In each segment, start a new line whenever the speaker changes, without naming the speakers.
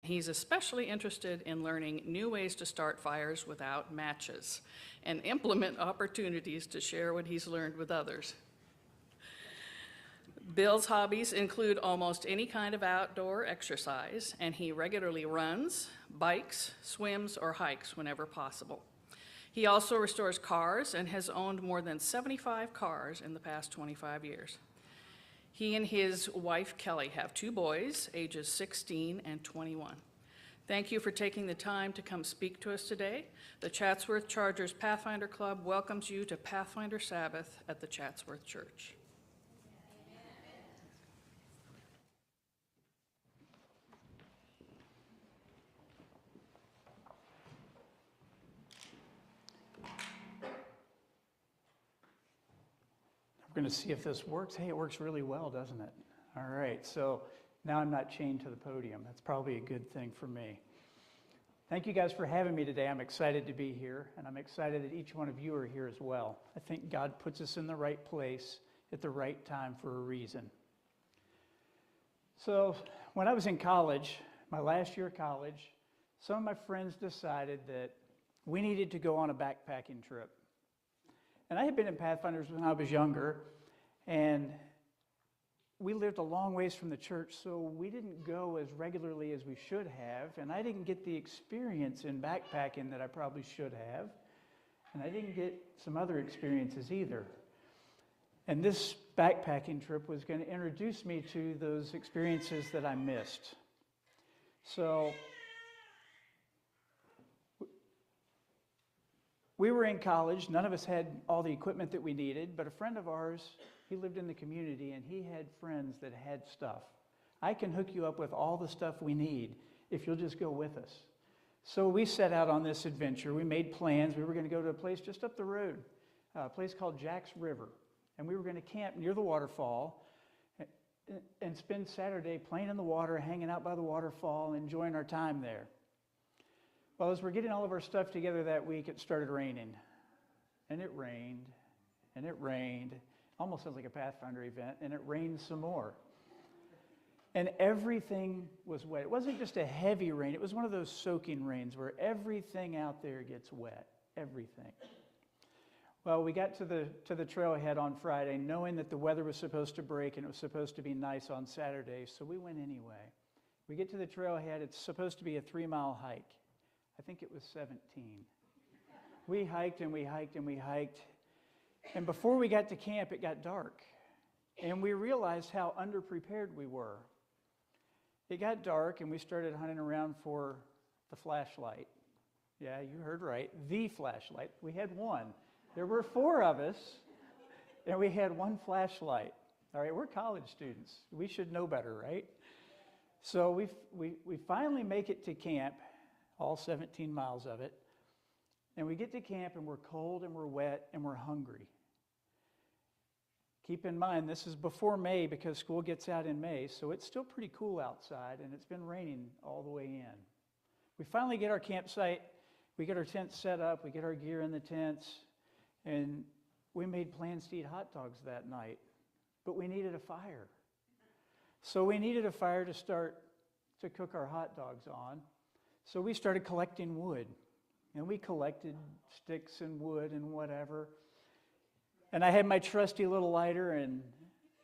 He's especially interested in learning new ways to start fires without matches and implement opportunities to share what he's learned with others. Bill's hobbies include almost any kind of outdoor exercise, and he regularly runs, bikes, swims, or hikes whenever possible. He also restores cars and has owned more than 75 cars in the past 25 years. He and his wife, Kelly, have 2 boys, ages 16 and 21. Thank you for taking the time to come speak to us today. The Chatsworth Chargers Pathfinder Club welcomes you to Pathfinder Sabbath at the Chatsworth Church.
We're going to see if this works. Hey, it works really well, doesn't it? All right, so now I'm not chained to the podium. That's probably a good thing for me. Thank you guys for having me today. I'm excited to be here, and I'm excited that each one of you are here as well. I think God puts us in the right place at the right time for a reason. So when I was in college, my last year of college, some of my friends decided that we needed to go on a backpacking trip. And I had been in Pathfinders when I was younger, and we lived a long ways from the church, so we didn't go as regularly as we should have, and I didn't get the experience in backpacking that I probably should have, and I didn't get some other experiences either. And this backpacking trip was going to introduce me to those experiences that I missed. So we were in college. None of us had all the equipment that we needed, but a friend of ours, he lived in the community, and he had friends that had stuff. I can hook you up with all the stuff we need if you'll just go with us. So we set out on this adventure. We made plans. We were going to go to a place just up the road, a place called Jack's River. And we were going to camp near the waterfall and spend Saturday playing in the water, hanging out by the waterfall, enjoying our time there. Well, as we're getting all of our stuff together that week, it started raining. And it rained, and it rained. Almost sounds like a Pathfinder event, and it rained some more. And everything was wet. It wasn't just a heavy rain. It was one of those soaking rains where everything out there gets wet. Everything. Well, we got to the trailhead on Friday, knowing that the weather was supposed to break and it was supposed to be nice on Saturday, so we went anyway. We get to the trailhead. It's supposed to be a 3-mile hike. I think it was 17. We hiked and we hiked and we hiked. And before we got to camp, it got dark. And we realized how underprepared we were. It got dark and we started hunting around for the flashlight. Yeah, you heard right, the flashlight. We had one. There were 4 of us, and we had one flashlight. All right, we're college students. We should know better, right? So we finally make it to camp, all 17 miles of it. And we get to camp, and we're cold, and we're wet, and we're hungry. Keep in mind, this is before May because school gets out in May, so it's still pretty cool outside, and it's been raining all the way in. We finally get our campsite. We get our tents set up. We get our gear in the tents, and we made plans to eat hot dogs that night, but we needed a fire. So we needed a fire to start to cook our hot dogs on. So we started collecting wood, and we collected sticks and wood and whatever. And I had my trusty little lighter, and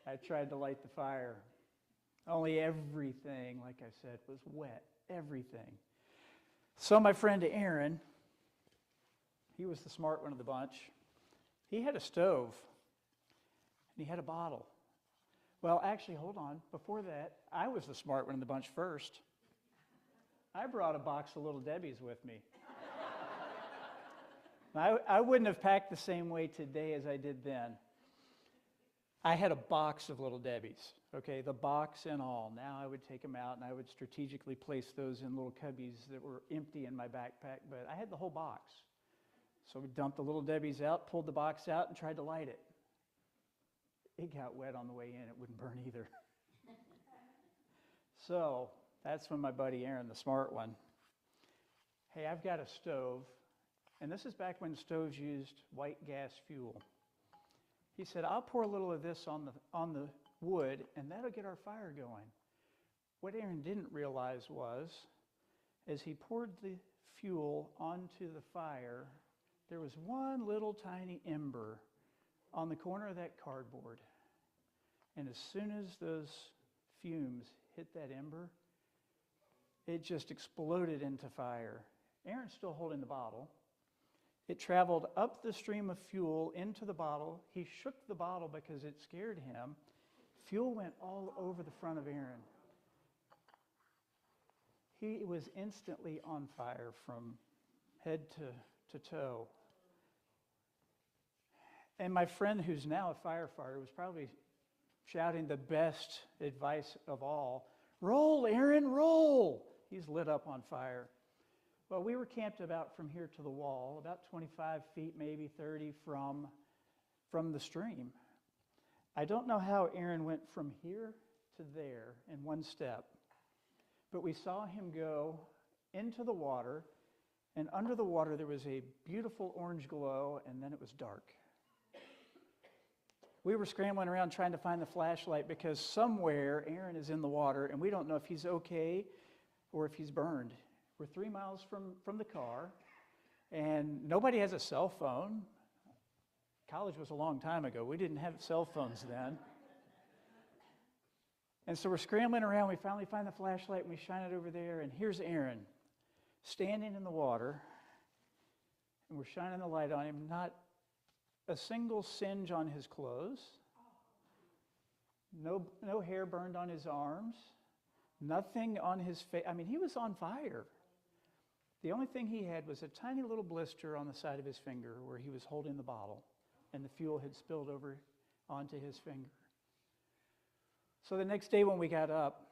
I tried to light the fire. Only everything, like I said, was wet, everything. So my friend Aaron, he was the smart one of the bunch. He had a stove, and he had a bottle. Well, actually, hold on. Before that, I was the smart one in the bunch first. I brought a box of Little Debbie's with me. I wouldn't have packed the same way today as I did then. I had a box of Little Debbie's, okay, the box and all. Now I would take them out, and I would strategically place those in little cubbies that were empty in my backpack, but I had the whole box. So we dumped the Little Debbie's out, pulled the box out, and tried to light it. It got wet on the way in. It wouldn't burn either. So that's when my buddy Aaron, the smart one, hey, I've got a stove. And this is back when stoves used white gas fuel. He said, I'll pour a little of this on the wood, and that'll get our fire going. What Aaron didn't realize was as he poured the fuel onto the fire, there was one little tiny ember on the corner of that cardboard. And as soon as those fumes hit that ember, it just exploded into fire. Aaron's still holding the bottle. It traveled up the stream of fuel into the bottle. He shook the bottle because it scared him. Fuel went all over the front of Aaron. He was instantly on fire from head to toe. And my friend, who's now a firefighter, was probably shouting the best advice of all. Roll, Aaron, roll! He's lit up on fire. Well, we were camped about from here to the wall, about 25 feet, maybe 30 from the stream. I don't know how Aaron went from here to there in one step, but we saw him go into the water, and under the water there was a beautiful orange glow, and then it was dark. We were scrambling around trying to find the flashlight because somewhere Aaron is in the water, and we don't know if he's okay or if he's burned. We're 3 miles from the car, and nobody has a cell phone. College was a long time ago. We didn't have cell phones then. And so we're scrambling around. We finally find the flashlight, and we shine it over there, and here's Aaron standing in the water, and we're shining the light on him. Not a single singe on his clothes, no hair burned on his arms, nothing on his face. I mean, he was on fire. The only thing he had was a tiny little blister on the side of his finger where he was holding the bottle, and the fuel had spilled over onto his finger. So the next day when we got up,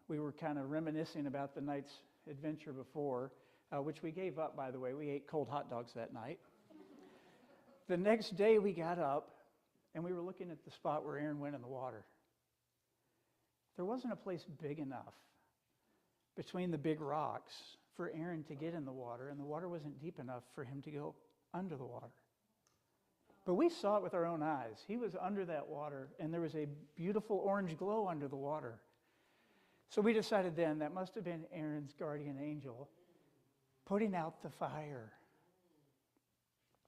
we were kind of reminiscing about the night's adventure before, which we gave up, by the way. We ate cold hot dogs that night. The next day we got up, and we were looking at the spot where Aaron went in the water. There wasn't a place big enough between the big rocks for Aaron to get in the water, and the water wasn't deep enough for him to go under the water. But we saw it with our own eyes. He was under that water, and there was a beautiful orange glow under the water. So we decided then that must have been Aaron's guardian angel putting out the fire.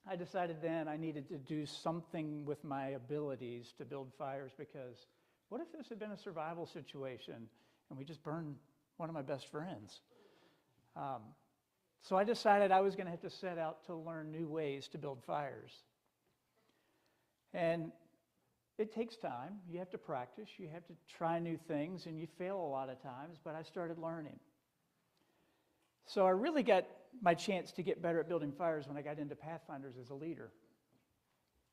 I decided then I needed to do something with my abilities to build fires, because what if this had been a survival situation and we just burned one of my best friends? So I decided I was going to have to set out to learn new ways to build fires. And it takes time. You have to practice. You have to try new things, and you fail a lot of times, but I started learning. So I really got my chance to get better at building fires when I got into Pathfinders as a leader.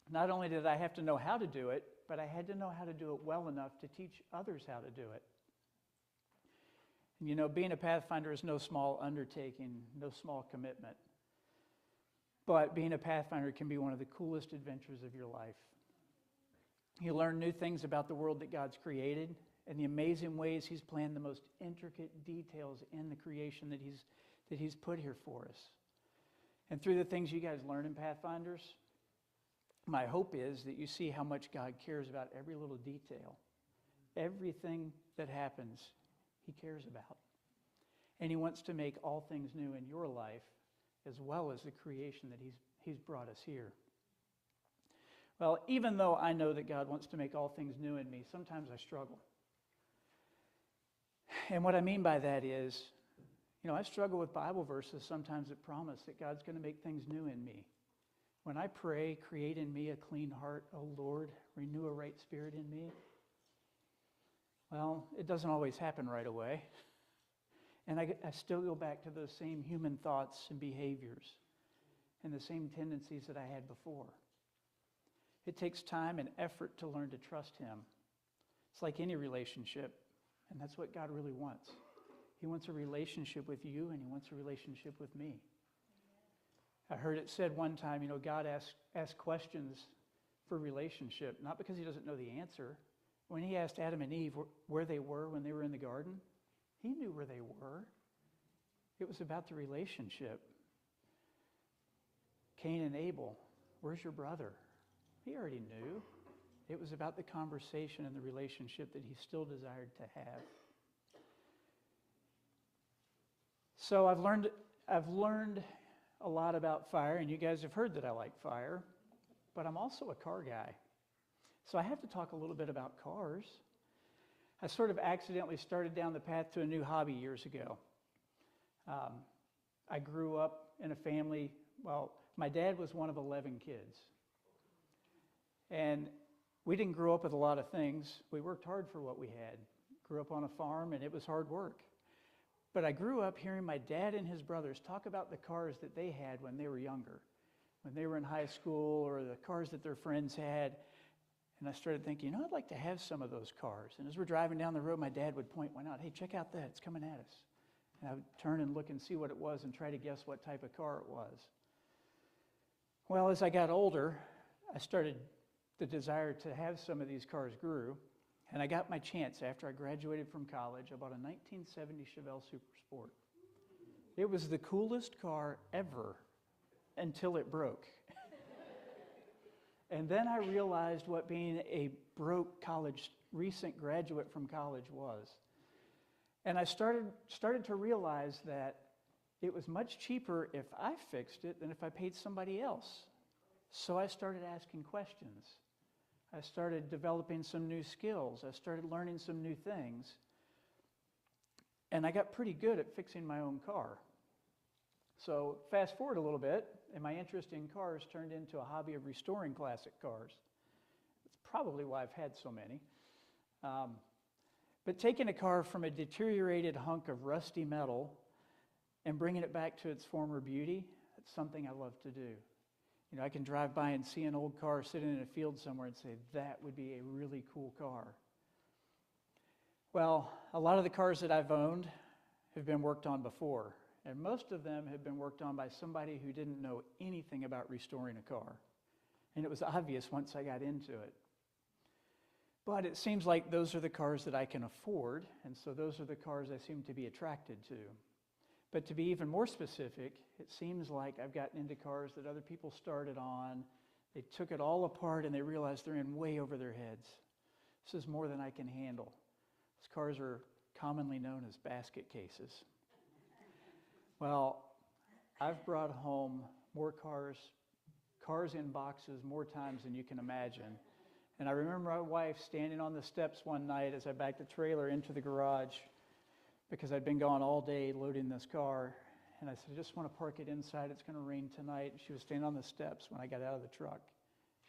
Not only did I have to know how to do it, but I had to know how to do it well enough to teach others how to do it. And you know, being a Pathfinder is no small undertaking, no small commitment. But being a Pathfinder can be one of the coolest adventures of your life. You learn new things about the world that God's created and the amazing ways He's planned the most intricate details in the creation that He's put here for us. And through the things you guys learn in Pathfinders, my hope is that you see how much God cares about every little detail. Everything that happens, He cares about. And He wants to make all things new in your life, as well as the creation that He's brought us here. Well, even though I know that God wants to make all things new in me, sometimes I struggle. And what I mean by that is, you know, I struggle with Bible verses sometimes that promise that God's going to make things new in me. When I pray, create in me a clean heart, O Lord, renew a right spirit in me. Well, it doesn't always happen right away. And I still go back to those same human thoughts and behaviors and the same tendencies that I had before. It takes time and effort to learn to trust Him. It's like any relationship, and that's what God really wants. He wants a relationship with you, and He wants a relationship with me. I heard it said one time, you know, God asks questions for relationship, not because He doesn't know the answer. When He asked Adam and Eve where they were when they were in the garden, He knew where they were. It was about the relationship. Cain and Abel, where's your brother? He already knew. It was about the conversation and the relationship that He still desired to have. So I've learned a lot about fire, and you guys have heard that I like fire, but I'm also a car guy. So I have to talk a little bit about cars. I sort of accidentally started down the path to a new hobby years ago. I grew up in a family, well, my dad was one of 11 kids. And we didn't grow up with a lot of things. We worked hard for what we had. Grew up on a farm, and it was hard work. But I grew up hearing my dad and his brothers talk about the cars that they had when they were younger, when they were in high school, or the cars that their friends had. And I started thinking, I'd like to have some of those cars. And as we're driving down the road, my dad would point one out. Hey, check out that. It's coming at us. And I would turn and look and see what it was and try to guess what type of car it was. Well, as I got older, the desire to have some of these cars grew. And I got my chance after I graduated from college. I bought a 1970 Chevelle Super Sport. It was the coolest car ever until it broke. And then I realized what being a broke recent graduate from college was. And I started to realize that it was much cheaper if I fixed it than if I paid somebody else. So I started asking questions. I started developing some new skills. I started learning some new things. And I got pretty good at fixing my own car. So fast forward a little bit, and my interest in cars turned into a hobby of restoring classic cars. That's probably why I've had so many. But taking a car from a deteriorated hunk of rusty metal and bringing it back to its former beauty, that's something I love to do. You know, I can drive by and see an old car sitting in a field somewhere and say, that would be a really cool car. Well, a lot of the cars that I've owned have been worked on before, and most of them have been worked on by somebody who didn't know anything about restoring a car. And it was obvious once I got into it. But it seems like those are the cars that I can afford, and so those are the cars I seem to be attracted to. But to be even more specific, it seems like I've gotten into cars that other people started on. They took it all apart and they realized they're in way over their heads. This is more than I can handle. These cars are commonly known as basket cases. Well, I've brought home more cars in boxes more times than you can imagine. And I remember my wife standing on the steps one night as I backed the trailer into the garage because I'd been gone all day loading this car. And I said, I just want to park it inside. It's going to rain tonight. And she was standing on the steps when I got out of the truck.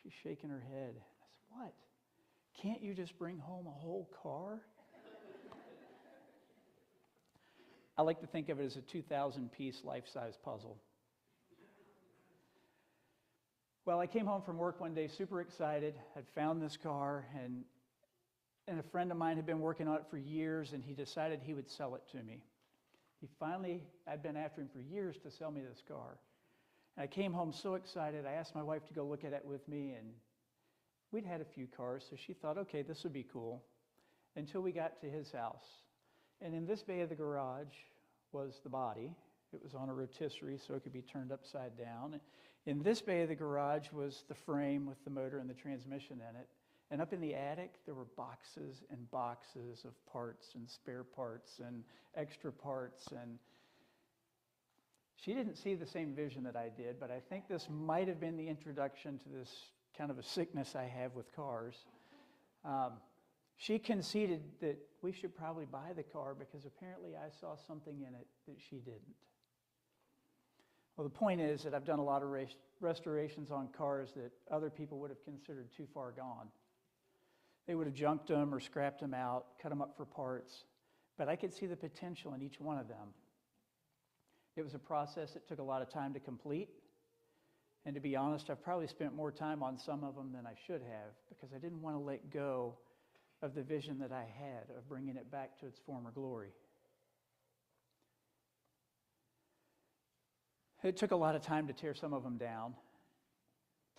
She's shaking her head. I said, what? Can't you just bring home a whole car? I like to think of it as a 2,000-piece life-size puzzle. Well, I came home from work one day super excited. I'd found this car, and a friend of mine had been working on it for years, and he decided he would sell it to me. I'd been after him for years to sell me this car. And I came home so excited, I asked my wife to go look at it with me, and we'd had a few cars, so she thought, okay, this would be cool, until we got to his house. And in this bay of the garage was the body. It was on a rotisserie, so it could be turned upside down. In this bay of the garage was the frame with the motor and the transmission in it. And up in the attic, there were boxes and boxes of parts and spare parts and extra parts. And she didn't see the same vision that I did, but I think this might have been the introduction to this kind of a sickness I have with cars. She conceded that we should probably buy the car because apparently I saw something in it that she didn't. Well, the point is that I've done a lot of restorations on cars that other people would have considered too far gone. They would have junked them or scrapped them out, cut them up for parts, but I could see the potential in each one of them. It was a process that took a lot of time to complete, and to be honest, I've probably spent more time on some of them than I should have because I didn't want to let go of the vision that I had of bringing it back to its former glory. It took a lot of time to tear some of them down.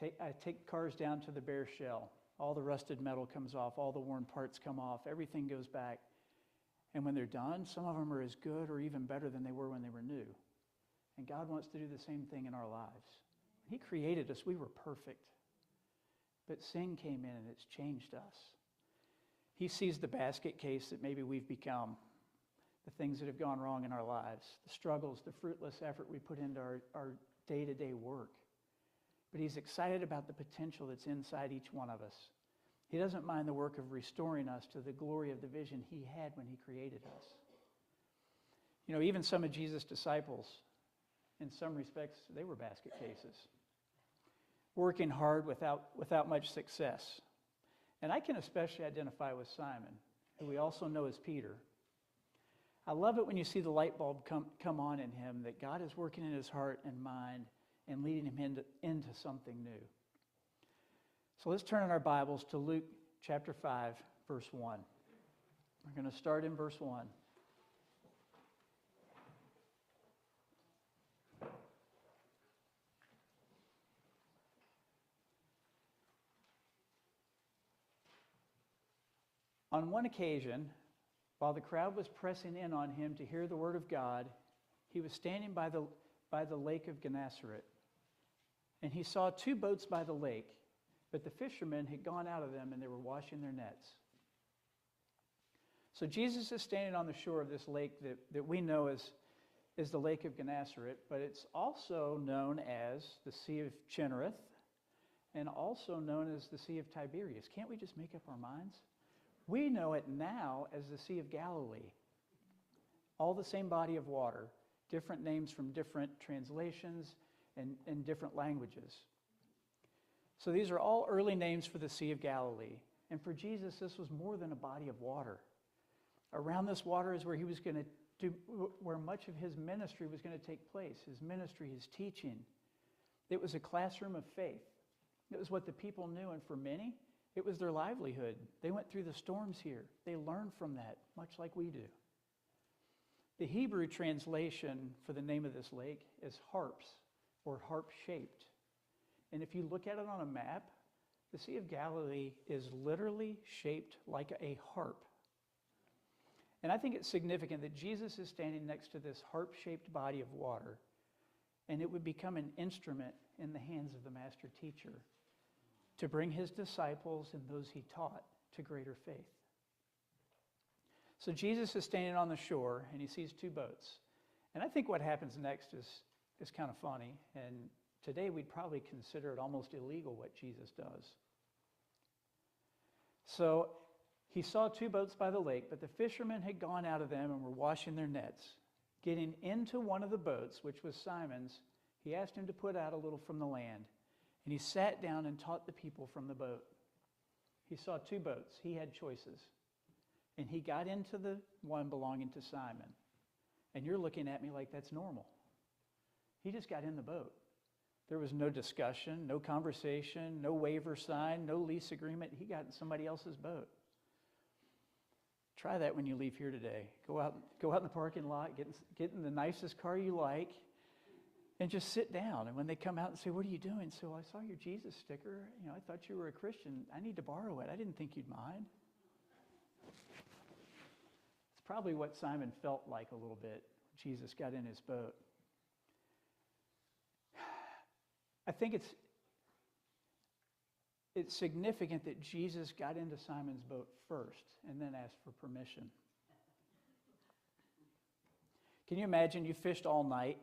I take cars down to the bare shell. All the rusted metal comes off, all the worn parts come off, everything goes back. And when they're done, some of them are as good or even better than they were when they were new. And God wants to do the same thing in our lives. He created us, we were perfect. But sin came in and it's changed us. He sees the basket case that maybe we've become, the things that have gone wrong in our lives, the struggles, the fruitless effort we put into our day-to-day work. But he's excited about the potential that's inside each one of us. He doesn't mind the work of restoring us to the glory of the vision he had when he created us. You know, even some of Jesus' disciples, in some respects, they were basket cases, working hard without much success. And I can especially identify with Simon, who we also know as Peter. I love it when you see the light bulb come on in him, that God is working in his heart and mind and leading him into something new. So let's turn in our Bibles to Luke chapter 5, verse 1. We're going to start in verse 1. On one occasion, while the crowd was pressing in on him to hear the word of God, he was standing by the lake of Gennesaret. And he saw two boats by the lake, but the fishermen had gone out of them and they were washing their nets. So Jesus is standing on the shore of this lake that we know as the lake of Gennesaret, but it's also known as the Sea of Chinnereth and also known as the Sea of Tiberias. Can't we just make up our minds? We know it now as the Sea of Galilee. All the same body of water, different names from different translations and different languages. So these are all early names for the Sea of Galilee. And for Jesus, this was more than a body of water. Around this water is where he was going to do, where much of his ministry was going to take place. His ministry, his teaching. It was a classroom of faith. It was what the people knew, and for many, it was their livelihood. They went through the storms here. They learned from that, much like we do. The Hebrew translation for the name of this lake is harps, or harp-shaped. And if you look at it on a map, the Sea of Galilee is literally shaped like a harp. And I think it's significant that Jesus is standing next to this harp-shaped body of water, and it would become an instrument in the hands of the master teacher to bring his disciples and those he taught to greater faith. So Jesus is standing on the shore, and he sees two boats. And I think what happens next is kind of funny, and today we'd probably consider it almost illegal what Jesus does. So he saw two boats by the lake, but the fishermen had gone out of them and were washing their nets. Getting into one of the boats, which was Simon's, he asked him to put out a little from the land. And he sat down and taught the people from the boat. He saw two boats. He had choices. And he got into the one belonging to Simon. And you're looking at me like that's normal. He just got in the boat. There was no discussion, no conversation, no waiver signed, no lease agreement. He got in somebody else's boat. Try that when you leave here today. Go out in the parking lot, get in the nicest car you like, and just sit down. And when they come out and say, "What are you doing?" So, "I saw your Jesus sticker. I thought you were a Christian. I need to borrow it. I didn't think you'd mind." It's probably what Simon felt like a little bit when Jesus got in his boat. I think it's significant that Jesus got into Simon's boat first and then asked for permission. Can you imagine you fished all night?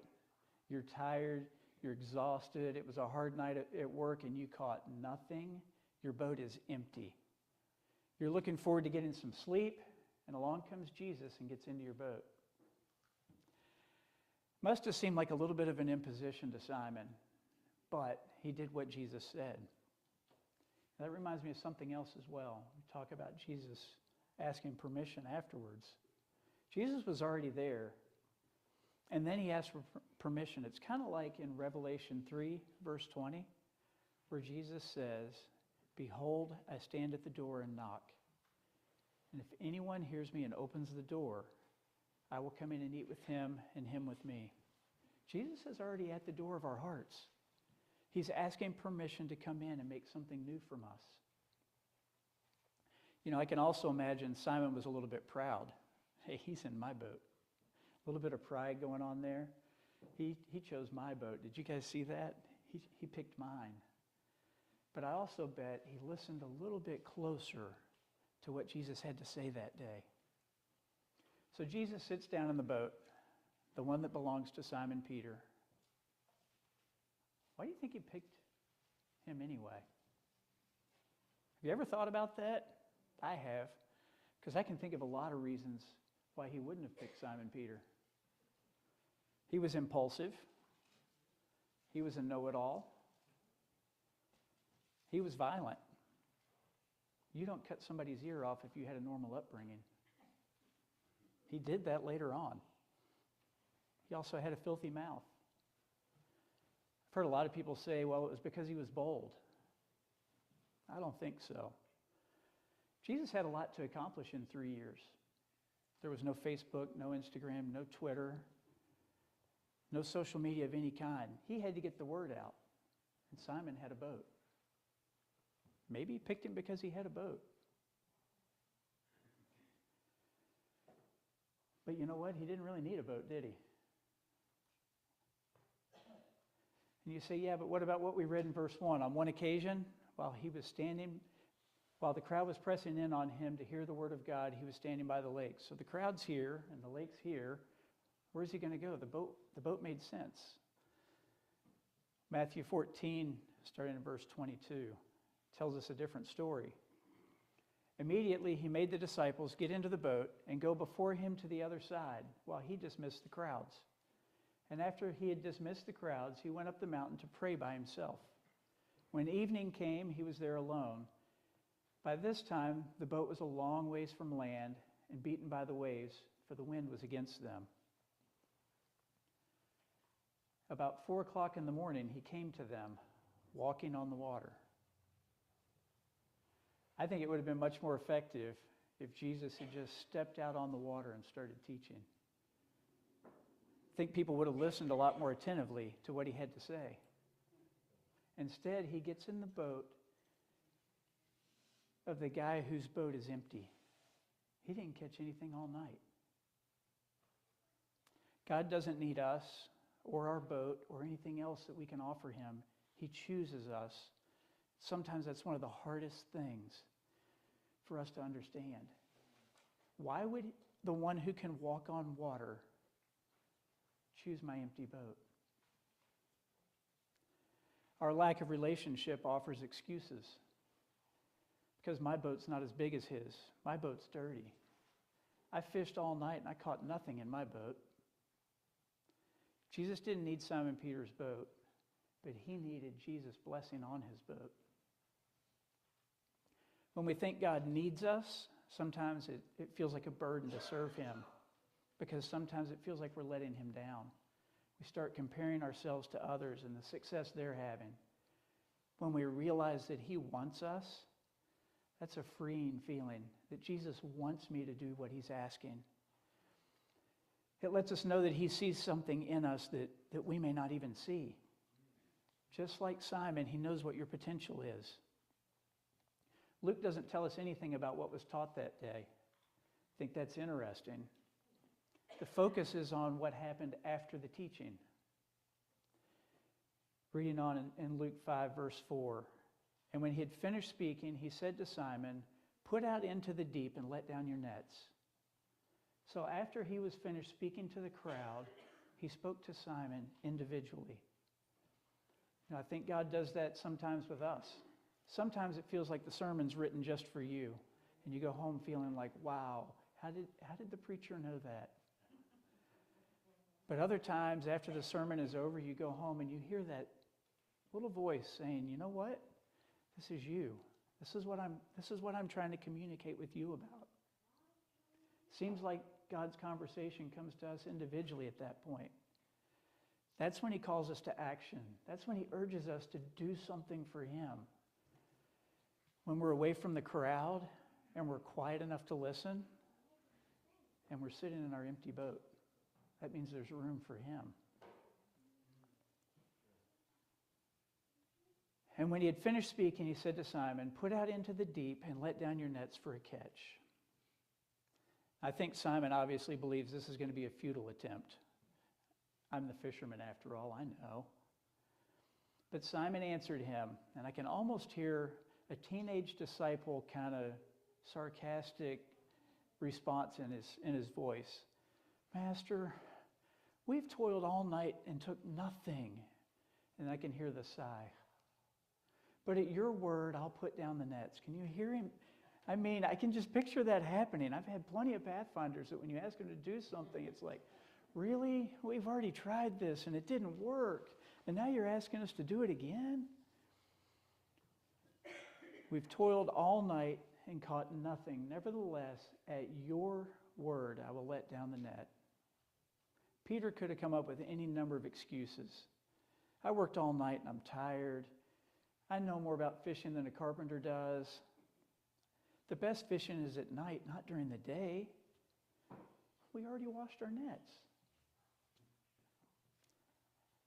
You're tired, you're exhausted, it was a hard night at work and you caught nothing. Your boat is empty. You're looking forward to getting some sleep, and along comes Jesus and gets into your boat. Must have seemed like a little bit of an imposition to Simon, but he did what Jesus said. That reminds me of something else as well. We talk about Jesus asking permission afterwards. Jesus was already there. And then he asked for permission. It's kind of like in Revelation 3, verse 20, where Jesus says, "Behold, I stand at the door and knock. And if anyone hears me and opens the door, I will come in and eat with him and him with me." Jesus is already at the door of our hearts. He's asking permission to come in and make something new from us. I can also imagine Simon was a little bit proud. Hey, he's in my boat. A little bit of pride going on there. He chose my boat. Did you guys see that? He picked mine. But I also bet he listened a little bit closer to what Jesus had to say that day. So Jesus sits down in the boat, the one that belongs to Simon Peter. Why do you think he picked him anyway? Have you ever thought about that? I have, because I can think of a lot of reasons why he wouldn't have picked Simon Peter. He was impulsive. He was a know-it-all. He was violent. You don't cut somebody's ear off if you had a normal upbringing. He did that later on. He also had a filthy mouth. I've heard a lot of people say, well, it was because he was bold. I don't think so. Jesus had a lot to accomplish in 3 years. There was no Facebook, no Instagram, no Twitter, no social media of any kind. He had to get the word out. And Simon had a boat. Maybe he picked him because he had a boat. But you know what? He didn't really need a boat, did he? And you say, yeah, but what about what we read in verse 1? On one occasion, while the crowd was pressing in on him to hear the word of God, he was standing by the lake. So the crowd's here and the lake's here. Where's he going to go? The boat made sense. Matthew 14, starting in verse 22, tells us a different story. Immediately he made the disciples get into the boat and go before him to the other side while he dismissed the crowds. And after he had dismissed the crowds, he went up the mountain to pray by himself. When evening came, he was there alone. By this time, the boat was a long ways from land and beaten by the waves, for the wind was against them. About 4 o'clock in the morning, he came to them, walking on the water. I think it would have been much more effective if Jesus had just stepped out on the water and started teaching. I think people would have listened a lot more attentively to what he had to say. Instead, he gets in the boat of the guy whose boat is empty. He didn't catch anything all night. God doesn't need us or our boat or anything else that we can offer him. He chooses us. Sometimes that's one of the hardest things for us to understand. Why would the one who can walk on water choose my empty boat? Our lack of relationship offers excuses. Because my boat's not as big as his. My boat's dirty. I fished all night and I caught nothing in my boat. Jesus didn't need Simon Peter's boat, but he needed Jesus' blessing on his boat. When we think God needs us, sometimes it feels like a burden to serve him, because sometimes it feels like we're letting him down. We start comparing ourselves to others and the success they're having. When we realize that he wants us, that's a freeing feeling, that Jesus wants me to do what he's asking. It lets us know that he sees something in us that we may not even see. Just like Simon, he knows what your potential is. Luke doesn't tell us anything about what was taught that day. I think that's interesting. The focus is on what happened after the teaching. Reading on in Luke 5, verse 4. And when he had finished speaking, he said to Simon, "Put out into the deep and let down your nets." So after he was finished speaking to the crowd, he spoke to Simon individually. I think God does that sometimes with us. Sometimes it feels like the sermon's written just for you, and you go home feeling like, wow, how did the preacher know that? But other times, after the sermon is over, you go home and you hear that little voice saying, you know what? This is you. This is what I'm trying to communicate with you about. Seems like God's conversation comes to us individually at that point. That's when he calls us to action. That's when he urges us to do something for him. When we're away from the crowd and we're quiet enough to listen and we're sitting in our empty boat, that means there's room for him. And when he had finished speaking, he said to Simon, "Put out into the deep and let down your nets for a catch." I think Simon obviously believes this is going to be a futile attempt. I'm the fisherman after all, I know. But Simon answered him, and I can almost hear a teenage disciple kind of sarcastic, response in his voice. Master, we've toiled all night and took nothing. And I can hear the sigh. But at your word, I'll put down the nets. Can you hear him? I mean, I can just picture that happening. I've had plenty of Pathfinders that when you ask them to do something, it's like, really? We've already tried this and it didn't work. And now you're asking us to do it again? We've toiled all night and caught nothing. Nevertheless, at your word, I will let down the net. Peter could have come up with any number of excuses. I worked all night and I'm tired. I know more about fishing than a carpenter does. The best fishing is at night, not during the day. We already washed our nets.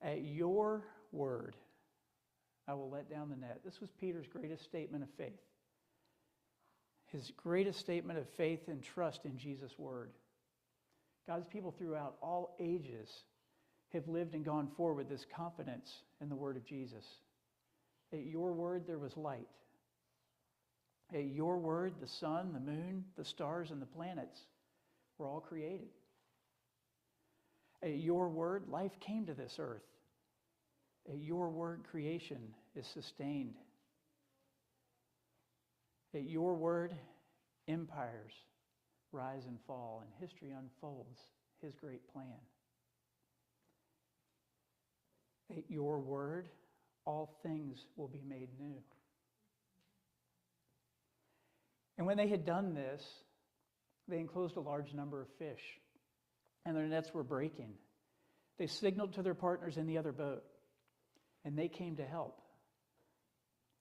At your word, I will let down the net. This was Peter's greatest statement of faith. His greatest statement of faith and trust in Jesus' word. God's people throughout all ages have lived and gone forward with this confidence in the word of Jesus. At your word, there was light. At your word, the sun, the moon, the stars, and the planets were all created. At your word, life came to this earth. At your word, creation is sustained. At your word, empires rise and fall, and history unfolds his great plan. At your word, all things will be made new. And when they had done this, they enclosed a large number of fish, and their nets were breaking. They signaled to their partners in the other boat, and they came to help.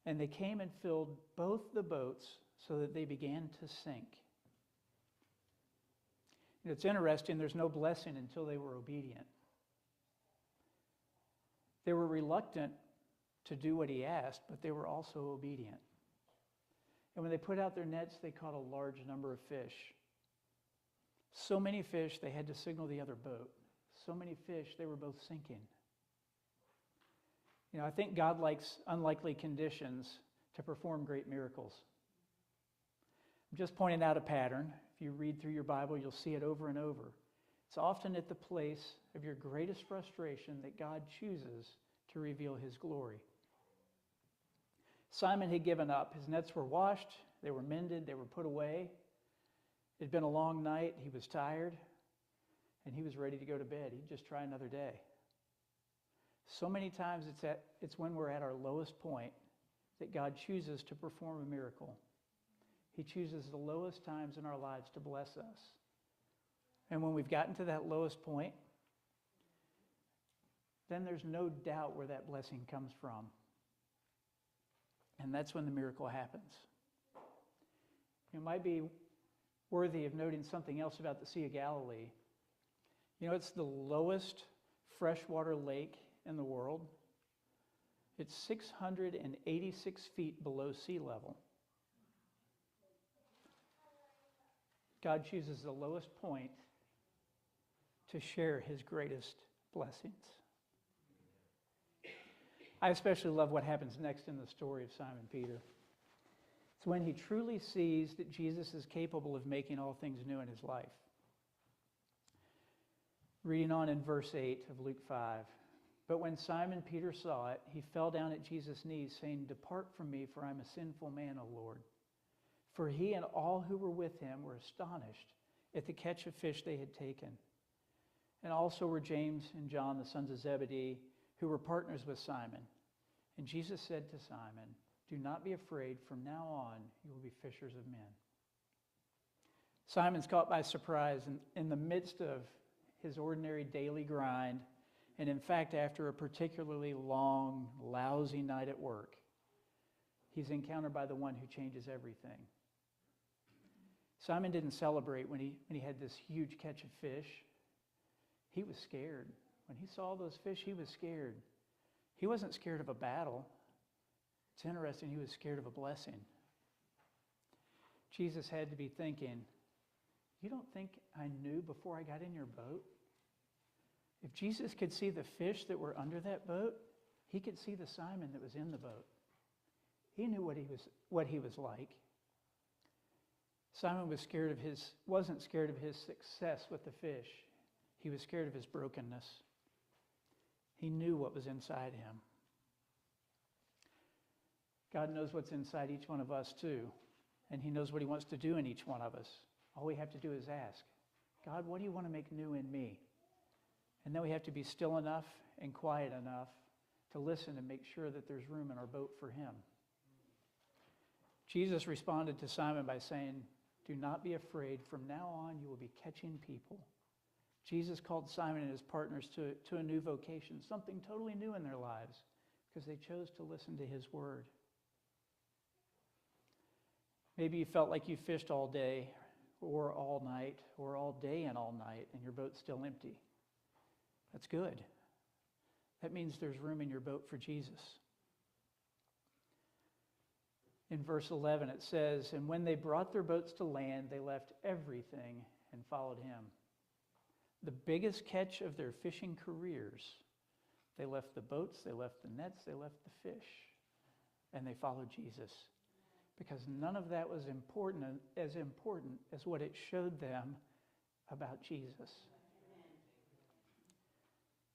And they came and filled both the boats so that they began to sink. And it's interesting, there's no blessing until they were obedient. They were reluctant to do what he asked, but they were also obedient. And when they put out their nets, they caught a large number of fish. So many fish, they had to signal the other boat. So many fish, they were both sinking. You know, I think God likes unlikely conditions to perform great miracles. I'm just pointing out a pattern. If you read through your Bible, you'll see it over and over. It's often at the place of your greatest frustration that God chooses to reveal his glory. Simon had given up. His nets were washed, they were mended, they were put away. It had been a long night, he was tired, and he was ready to go to bed. He'd just try another day. So many times it's when we're at our lowest point that God chooses to perform a miracle. He chooses the lowest times in our lives to bless us. And when we've gotten to that lowest point, then there's no doubt where that blessing comes from. And that's when the miracle happens. It might be worthy of noting something else about the Sea of Galilee. You know, it's the lowest freshwater lake in the world. It's 686 feet below sea level. God chooses the lowest point to share his greatest blessings. I especially love what happens next in the story of Simon Peter. It's when he truly sees that Jesus is capable of making all things new in his life. Reading on in verse 8 of Luke 5. But when Simon Peter saw it, he fell down at Jesus' knees, saying, "Depart from me, for I'm a sinful man, O Lord." For he and all who were with him were astonished at the catch of fish they had taken. And also were James and John, the sons of Zebedee, who were partners with Simon. And Jesus said to Simon, "Do not be afraid. From now on, you will be fishers of men." Simon's caught by surprise in the midst of his ordinary daily grind. And in fact, after a particularly long, lousy night at work, he's encountered by the one who changes everything. Simon didn't celebrate when he had this huge catch of fish. He was scared. When he saw those fish, he was scared. He wasn't scared of a battle. It's interesting, he was scared of a blessing. Jesus had to be thinking, you don't think I knew before I got in your boat? If Jesus could see the fish that were under that boat, he could see the Simon that was in the boat. He knew what he was like. Simon wasn't scared of his success with the fish. He was scared of his brokenness. He knew what was inside him. God knows what's inside each one of us too, and he knows what he wants to do in each one of us. All we have to do is ask, God, what do you want to make new in me? And then we have to be still enough and quiet enough to listen and make sure that there's room in our boat for him. Jesus responded to Simon by saying, do not be afraid. From now on, you will be catching people. Jesus called Simon and his partners to a new vocation, something totally new in their lives, because they chose to listen to his word. Maybe you felt like you fished all day or all night or all day and all night, and your boat's still empty. That's good. That means there's room in your boat for Jesus. In verse 11 it says, and when they brought their boats to land, they left everything and followed him. The biggest catch of their fishing careers. They left the boats, they left the nets, they left the fish, and they followed Jesus. Because none of that was important as what it showed them about Jesus.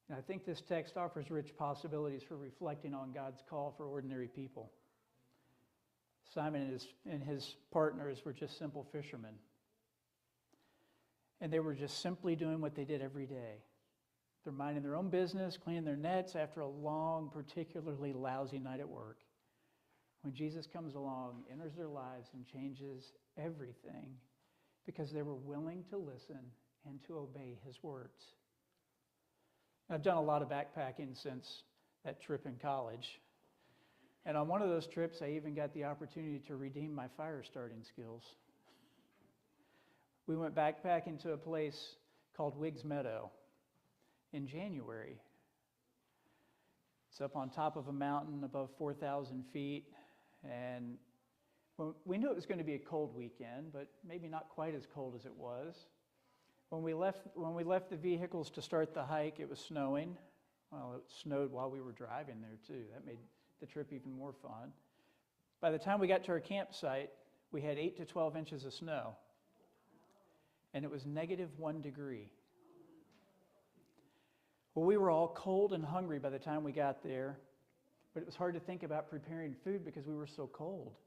And I think this text offers rich possibilities for reflecting on God's call for ordinary people. Simon and his partners were just simple fishermen. And they were just simply doing what they did every day. They're minding their own business, cleaning their nets after a long, particularly lousy night at work. When Jesus comes along, enters their lives and changes everything because they were willing to listen and to obey his words. I've done a lot of backpacking since that trip in college. And on one of those trips, I even got the opportunity to redeem my fire starting skills. We went backpacking to a place called Wiggs Meadow in January. It's up on top of a mountain above 4,000 feet. And we knew it was going to be a cold weekend, but maybe not quite as cold as it was. When we left the vehicles to start the hike, it was snowing. Well, it snowed while we were driving there too. That made the trip even more fun. By the time we got to our campsite, we had 8 to 12 inches of snow. And it was -1 degree. Well, we were all cold and hungry by the time we got there, but it was hard to think about preparing food because we were so cold.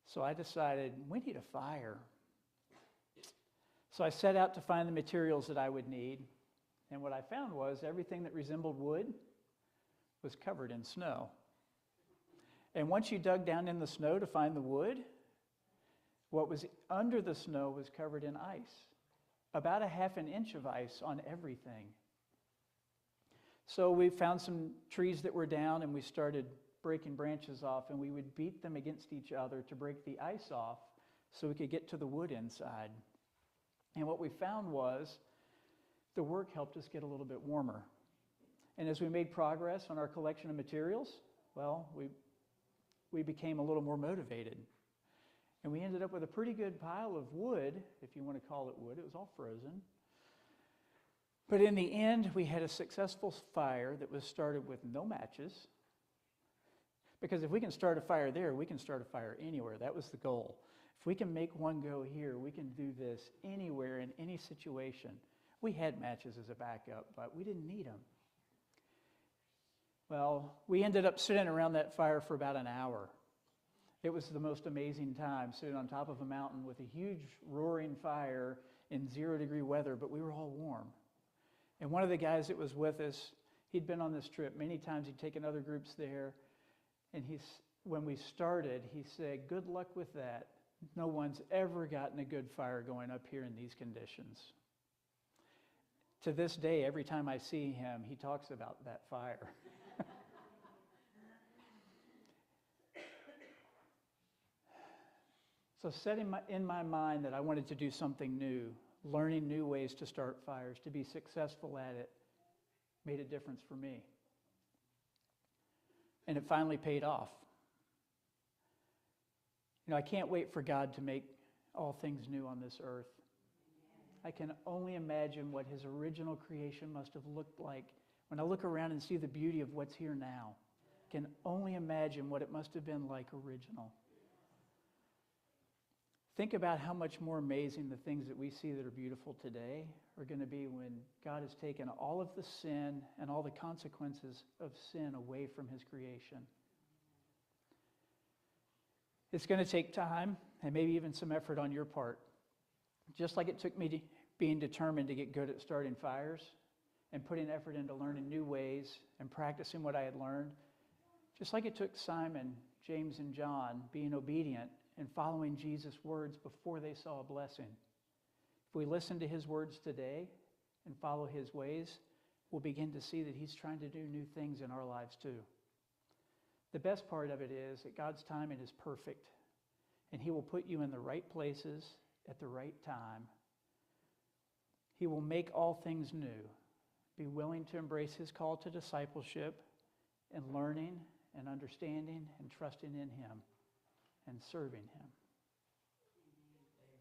So I decided, we need a fire. So I set out to find the materials that I would need, and what I found was everything that resembled wood was covered in snow. And once you dug down in the snow to find the wood, what was under the snow was covered in ice, about 1/2 inch of ice on everything. So we found some trees that were down and we started breaking branches off, and we would beat them against each other to break the ice off so we could get to the wood inside. And what we found was the work helped us get a little bit warmer. And as we made progress on our collection of materials, well, we became a little more motivated. And we ended up with a pretty good pile of wood, if you want to call it wood. It was all frozen. But in the end, we had a successful fire that was started with no matches. Because if we can start a fire there, we can start a fire anywhere. That was the goal. If we can make one go here, we can do this anywhere in any situation. We had matches as a backup, but we didn't need them. Well, we ended up sitting around that fire for about an hour. It was the most amazing time, sitting on top of a mountain with a huge roaring fire in 0-degree weather, but we were all warm. And one of the guys that was with us, he'd been on this trip many times. He'd taken other groups there. And when we started, he said, good luck with that. No one's ever gotten a good fire going up here in these conditions. To this day, every time I see him, he talks about that fire. So setting in my mind that I wanted to do something new, learning new ways to start fires, to be successful at it, made a difference for me. And it finally paid off. I can't wait for God to make all things new on this earth. I can only imagine what his original creation must have looked like. When I look around and see the beauty of what's here now, I can only imagine what it must have been like original. Think about how much more amazing the things that we see that are beautiful today are going to be when God has taken all of the sin and all the consequences of sin away from his creation. It's going to take time and maybe even some effort on your part. Just like it took me being determined to get good at starting fires and putting effort into learning new ways and practicing what I had learned. Just like it took Simon, James, and John being obedient and following Jesus' words before they saw a blessing. If we listen to his words today and follow his ways, we'll begin to see that he's trying to do new things in our lives too. The best part of it is that God's timing is perfect, and he will put you in the right places at the right time. He will make all things new. Be willing to embrace his call to discipleship and learning and understanding and trusting in him and serving him.